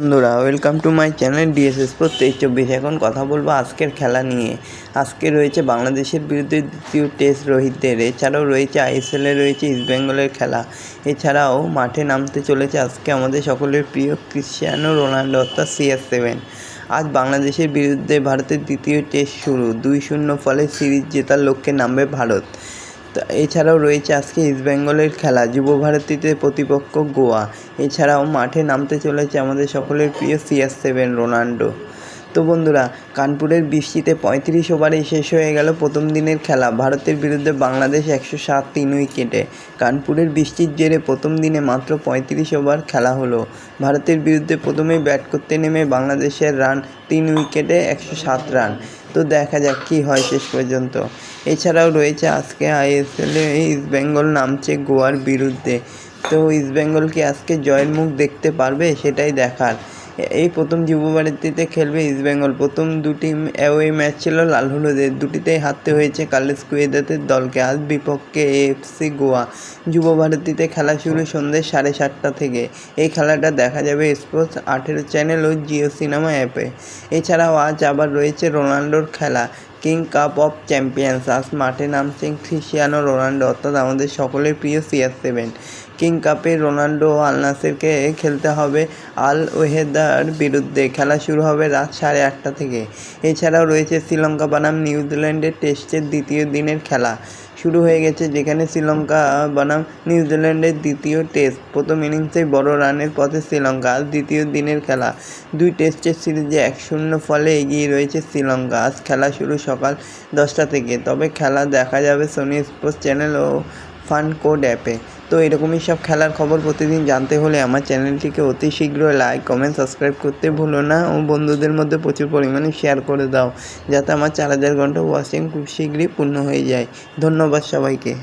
বন্ধুরা, welcome to my channel DSS sports 23-24। এখন কথা বলবো আজকের খেলা নিয়ে। আজকে রয়েছে বাংলাদেশের বিরুদ্ধে দ্বিতীয় টেস্ট রোহিতদের, এছাড়াও রয়েছে আইএসএলে রয়েছে ইস্টবেঙ্গলের খেলা। এছাড়াও মাঠে নামতে চলেছে আজকে আমাদের সকলের প্রিয় ক্রিশ্চিয়ানো রোনাল্ডো অর্থাৎ CR7। আজ বাংলাদেশের বিরুদ্ধে ভারতের দ্বিতীয় টেস্ট শুরু, 2-0 ফলে সিরিজ জেতার লক্ষ্যে নামবে ভারত। এছাড়াও রয়েছে আজকে ইস্টবেঙ্গলের খেলা, যুবভারতীতে প্রতিপক্ষ গোয়া। এছাড়াও মাঠে নামতে চলেছে আমাদের সকলের প্রিয় CR7 রোনাল্ডো। তো বন্ধুরা, কানপুরের বৃষ্টিতে 35 ওভারেই শেষ হয়ে গেল প্রথম দিনের খেলা। ভারতের বিরুদ্ধে বাংলাদেশ 107 3 উইকেটে। কানপুরের বৃষ্টির জেরে প্রথম দিনে মাত্র 35 ওভার খেলা হলো। ভারতের বিরুদ্ধে প্রথমেই ব্যাট করতে নেমে বাংলাদেশের রান 3 উইকেটে 107 রান। তো দেখা যাক কী হয় শেষ পর্যন্ত। এছাড়াও রয়েছে আজকে আইএসএলে ইস্টবেঙ্গল নামছে গোয়ার বিরুদ্ধে। তো ইস্টবেঙ্গল কি আজকে জয়ের মুখ দেখতে পারবে, সেটাই দেখার। এই প্রথম যুবভারতীতে খেলবে ইস্টবেঙ্গল। প্রথম দুটি অ্যাওয়ে ম্যাচ ছিল লাল হলুদের, দুটিতেই হারতে হয়েছে কার্লোস কুয়েদাতের দলকে। আজ বিপক্ষে এএফসি গোয়া। যুবভারতীতে খেলা শুরু সন্ধ্যে 7:30 থেকে। এই খেলাটা দেখা যাবে স্পোর্টস 18 চ্যানেল ও জিও সিনেমা অ্যাপে। এছাড়াও আজ আবার রয়েছে রোনাল্ডোর খেলা, কিং কাপ অফ চ্যাম্পিয়ন্স। আজ মাঠে নামছেন ক্রিশ্চিয়ানো রোনাল্ডো অর্থাৎ আমাদের সকলের প্রিয় CR7। কিং কাপে রোনাল্ডো ও আল নাসেরকে খেলতে হবে আল ওয়াহেদার বিরুদ্ধে। খেলা শুরু হবে রাত 8:30 থেকে। এছাড়াও রয়েছে শ্রীলঙ্কা বনাম নিউজিল্যান্ডের টেস্টের দ্বিতীয় দিনের খেলা শুরু হয়ে গেছে, যেখানে শ্রীলঙ্কা বনাম নিউজিল্যান্ডের দ্বিতীয় টেস্ট। প্রথম ইনিংসেই বড় রানের পথে শ্রীলঙ্কা। আজ দ্বিতীয় দিনের খেলা, 2 টেস্টের সিরিজে 1-0 ফলে এগিয়ে রয়েছে শ্রীলঙ্কা। আজ খেলা শুরু সকাল 10টা থেকে, তবে খেলা দেখা যাবে সোনি স্পোর্টস চ্যানেল ও ফান কোড অ্যাপে। তো এরকমই সব খেলার খবর প্রতিদিন জানতে হলে আমার চ্যানেলটিকে অতি শীঘ্র লাইক, কমেন্ট, সাবস্ক্রাইব করতে ভুলো না ও বন্ধুদের মধ্যে প্রচুর পরিমাণে শেয়ার করে দাও, যাতে আমার 4000 ঘন্টা ওয়াচিং খুব শীঘ্রই পূর্ণ হয়ে যায়। ধন্যবাদ সবাইকে।